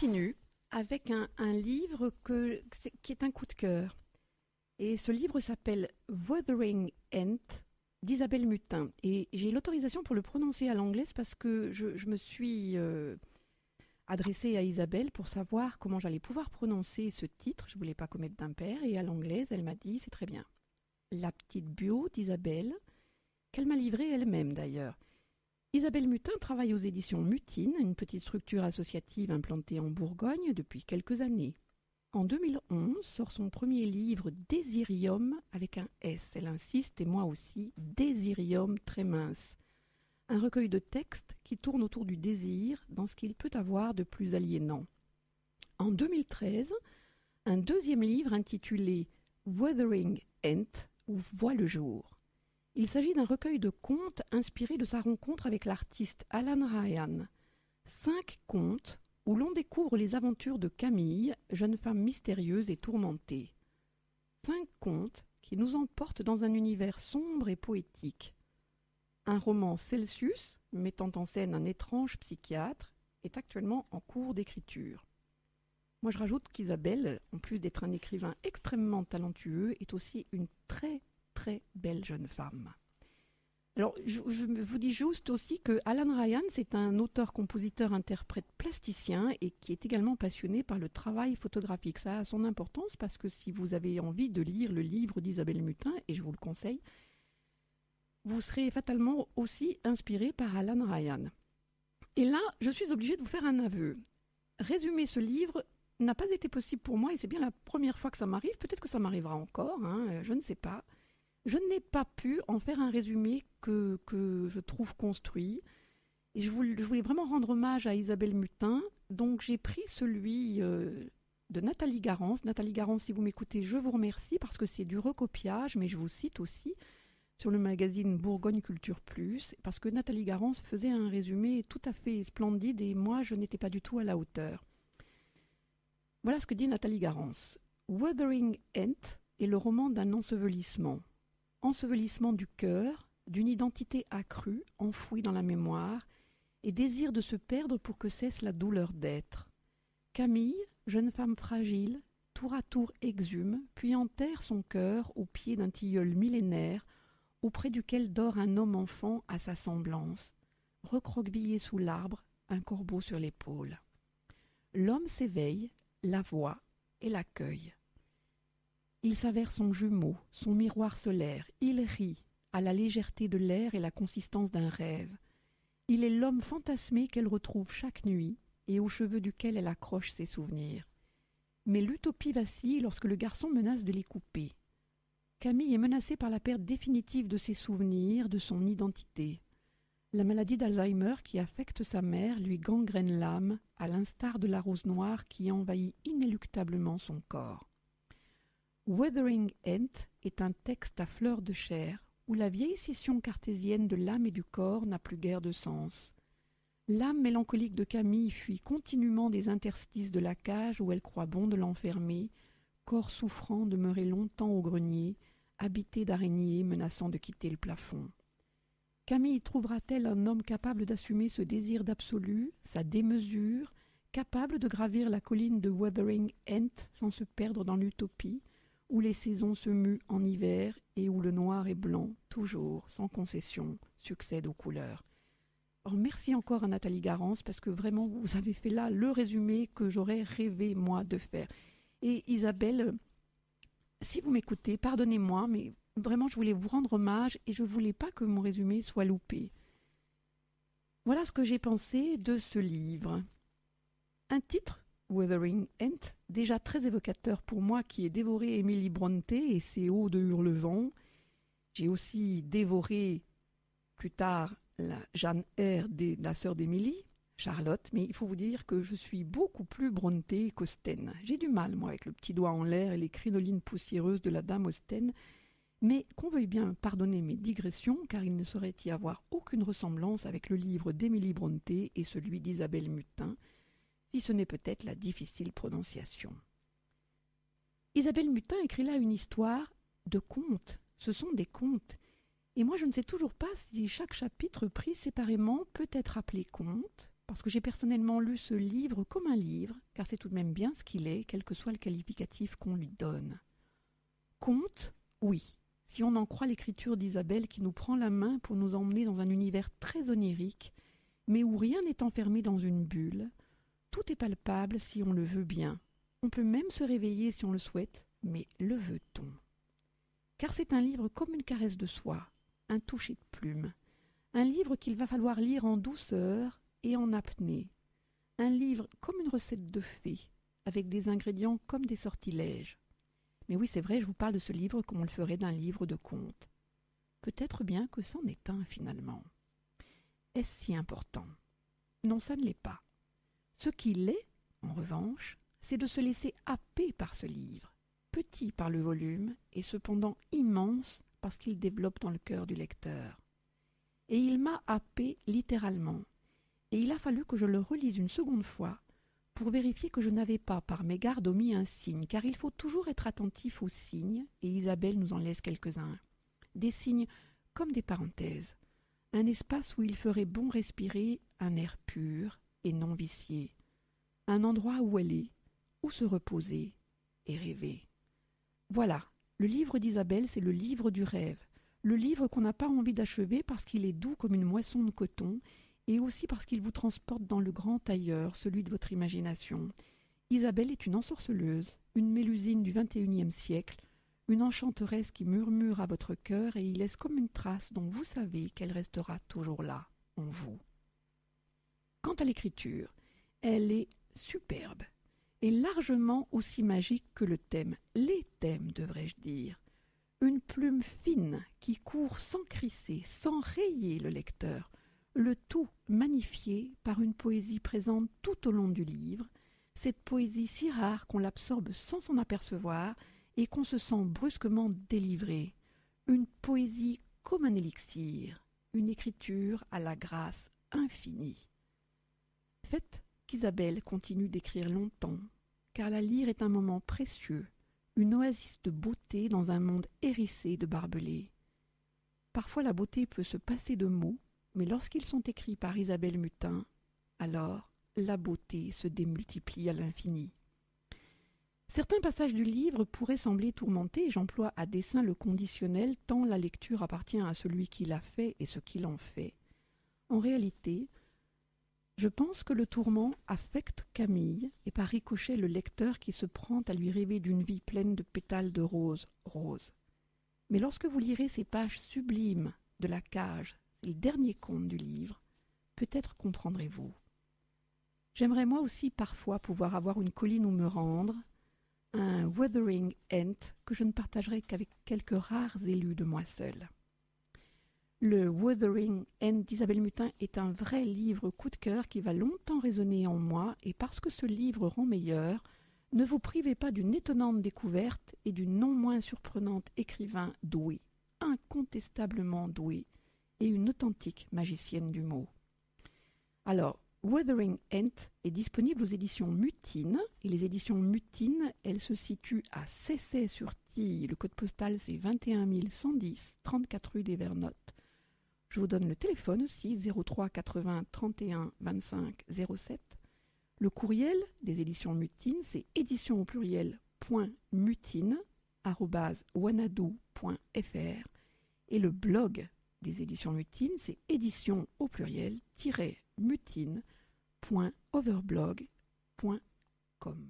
continue avec un livre qui est un coup de cœur. Et ce livre s'appelle Wuthering Ant d'Isabelle Mutin. Et j'ai l'autorisation pour le prononcer à l'anglaise parce que je me suis adressée à Isabelle pour savoir comment j'allais pouvoir prononcer ce titre. Je ne voulais pas commettre d'impair. Et à l'anglaise, elle m'a dit, c'est très bien. La petite bio d'Isabelle, qu'elle m'a livrée elle-même d'ailleurs. Isabelle Mutin travaille aux éditions Mutine, une petite structure associative implantée en Bourgogne depuis quelques années. En 2011 sort son premier livre Désirium avec un S. Elle insiste, et moi aussi, Désirium très mince. Un recueil de textes qui tourne autour du désir dans ce qu'il peut avoir de plus aliénant. En 2013, un deuxième livre intitulé Wuthering Ant voit le jour. Il s'agit d'un recueil de contes inspiré de sa rencontre avec l'artiste Alan Ryan. 5 contes où l'on découvre les aventures de Camille, jeune femme mystérieuse et tourmentée. 5 contes qui nous emportent dans un univers sombre et poétique. Un roman Celsius, mettant en scène un étrange psychiatre, est actuellement en cours d'écriture. Moi je rajoute qu'Isabelle, en plus d'être un écrivain extrêmement talentueux, est aussi une très belle jeune femme. Alors, je vous dis juste aussi que Alan Ryan, c'est un auteur, compositeur, interprète, plasticien et qui est également passionné par le travail photographique. Ça a son importance parce que si vous avez envie de lire le livre d'Isabelle Mutin, et je vous le conseille, vous serez fatalement aussi inspiré par Alan Ryan. Et là, je suis obligée de vous faire un aveu. Résumer ce livre n'a pas été possible pour moi et c'est bien la première fois que ça m'arrive. Peut-être que ça m'arrivera encore, je ne sais pas. Je n'ai pas pu en faire un résumé que je trouve construit. Et je voulais vraiment rendre hommage à Isabelle Mutin. Donc j'ai pris celui de Nathalie Garance. Nathalie Garance, si vous m'écoutez, je vous remercie parce que c'est du recopiage, mais je vous cite aussi sur le magazine Bourgogne Culture Plus, parce que Nathalie Garance faisait un résumé tout à fait splendide et moi, je n'étais pas du tout à la hauteur. Voilà ce que dit Nathalie Garance. Wuthering Ant est le roman d'un ensevelissement. Ensevelissement du cœur, d'une identité accrue, enfouie dans la mémoire, et désir de se perdre pour que cesse la douleur d'être. Camille, jeune femme fragile, tour à tour exhume, puis enterre son cœur au pied d'un tilleul millénaire, auprès duquel dort un homme-enfant à sa semblance, recroquevillé sous l'arbre, un corbeau sur l'épaule. L'homme s'éveille, la voit et l'accueille. Il s'avère son jumeau, son miroir solaire. Il rit, à la légèreté de l'air et la consistance d'un rêve. Il est l'homme fantasmé qu'elle retrouve chaque nuit et aux cheveux duquel elle accroche ses souvenirs. Mais l'utopie vacille lorsque le garçon menace de les couper. Camille est menacée par la perte définitive de ses souvenirs, de son identité. La maladie d'Alzheimer qui affecte sa mère lui gangrène l'âme, à l'instar de la rose noire qui envahit inéluctablement son corps. Wuthering Ant est un texte à fleur de chair où la vieille scission cartésienne de l'âme et du corps n'a plus guère de sens. L'âme mélancolique de Camille fuit continuellement des interstices de la cage où elle croit bon de l'enfermer, corps souffrant demeuré longtemps au grenier, habité d'araignées menaçant de quitter le plafond. Camille trouvera-t-elle un homme capable d'assumer ce désir d'absolu, sa démesure, capable de gravir la colline de Wuthering Ant sans se perdre dans l'utopie, où les saisons se muent en hiver et où le noir et blanc, toujours, sans concession, succèdent aux couleurs. Alors merci encore à Nathalie Garance parce que vraiment vous avez fait là le résumé que j'aurais rêvé moi de faire. Et Isabelle, si vous m'écoutez, pardonnez-moi, mais vraiment je voulais vous rendre hommage et je ne voulais pas que mon résumé soit loupé. Voilà ce que j'ai pensé de ce livre. Un titre, Wuthering Ant, déjà très évocateur pour moi qui ai dévoré Emily Brontë et ses Hauts de Hurlevent. J'ai aussi dévoré plus tard la Jeanne Eyre, la sœur d'Émilie, Charlotte, mais il faut vous dire que je suis beaucoup plus Brontë qu'Austen. J'ai du mal, moi, avec le petit doigt en l'air et les crinolines poussiéreuses de la dame Austen, mais qu'on veuille bien pardonner mes digressions, car il ne saurait y avoir aucune ressemblance avec le livre d'Émilie Brontë et celui d'Isabelle Mutin, si ce n'est peut-être la difficile prononciation. Isabelle Mutin écrit là une histoire de contes. Ce sont des contes. Et moi, je ne sais toujours pas si chaque chapitre pris séparément peut être appelé conte, parce que j'ai personnellement lu ce livre comme un livre, car c'est tout de même bien ce qu'il est, quel que soit le qualificatif qu'on lui donne. Conte, oui, si on en croit l'écriture d'Isabelle qui nous prend la main pour nous emmener dans un univers très onirique, mais où rien n'est enfermé dans une bulle. Tout est palpable si on le veut bien. On peut même se réveiller si on le souhaite, mais le veut-on? Car c'est un livre comme une caresse de soie, un toucher de plume, un livre qu'il va falloir lire en douceur et en apnée, un livre comme une recette de fée, avec des ingrédients comme des sortilèges. Mais oui, c'est vrai, je vous parle de ce livre comme on le ferait d'un livre de contes. Peut-être bien que c'en est un finalement. Est-ce si important? Non, ça ne l'est pas. Ce qu'il est, en revanche, c'est de se laisser happer par ce livre, petit par le volume et cependant immense parce qu'il développe dans le cœur du lecteur. Et il m'a happé littéralement, et il a fallu que je le relise une seconde fois pour vérifier que je n'avais pas par mégarde omis un signe, car il faut toujours être attentif aux signes, et Isabelle nous en laisse quelques-uns. Des signes comme des parenthèses, un espace où il ferait bon respirer un air pur et non vicié, un endroit où aller, où se reposer et rêver. Voilà, le livre d'Isabelle, c'est le livre du rêve, le livre qu'on n'a pas envie d'achever parce qu'il est doux comme une moisson de coton, et aussi parce qu'il vous transporte dans le grand ailleurs, celui de votre imagination. Isabelle est une ensorceleuse, une mélusine du XXIe siècle, une enchanteresse qui murmure à votre cœur et y laisse comme une trace dont vous savez qu'elle restera toujours là, en vous. Quant à l'écriture, elle est superbe et largement aussi magique que le thème, les thèmes devrais-je dire. Une plume fine qui court sans crisser, sans rayer le lecteur, le tout magnifié par une poésie présente tout au long du livre, cette poésie si rare qu'on l'absorbe sans s'en apercevoir et qu'on se sent brusquement délivré, une poésie comme un élixir, une écriture à la grâce infinie. Faites qu'Isabelle continue d'écrire longtemps, car la lire est un moment précieux, une oasis de beauté dans un monde hérissé de barbelés. Parfois la beauté peut se passer de mots, mais lorsqu'ils sont écrits par Isabelle Mutin, alors la beauté se démultiplie à l'infini. Certains passages du livre pourraient sembler tourmentés, et j'emploie à dessein le conditionnel tant la lecture appartient à celui qui l'a fait et ce qu'il en fait. En réalité, je pense que le tourment affecte Camille et par ricochet le lecteur qui se prend à lui rêver d'une vie pleine de pétales de rose rose. Mais lorsque vous lirez ces pages sublimes de La Cage, c'est le dernier conte du livre, peut-être comprendrez-vous. J'aimerais moi aussi parfois pouvoir avoir une colline où me rendre, un Wuthering Ant que je ne partagerai qu'avec quelques rares élus de moi seul. Le Wuthering Ant d'Isabelle Mutin est un vrai livre coup de cœur qui va longtemps résonner en moi, et parce que ce livre rend meilleur, ne vous privez pas d'une étonnante découverte et d'une non moins surprenante écrivain douée, incontestablement douée, et une authentique magicienne du mot. Alors, Wuthering Ant est disponible aux éditions Mutine, et les éditions Mutine, elles se situent à Cessay-sur-Tille, le code postal c'est 21 110, 34 rue des Vernottes. Je vous donne le téléphone aussi, 03 80 31 25 07. Le courriel des éditions Mutine, c'est édition au pluriel .mutine@wanadoo.fr, et le blog des éditions Mutine, c'est édition au pluriel -mutine.overblog.com.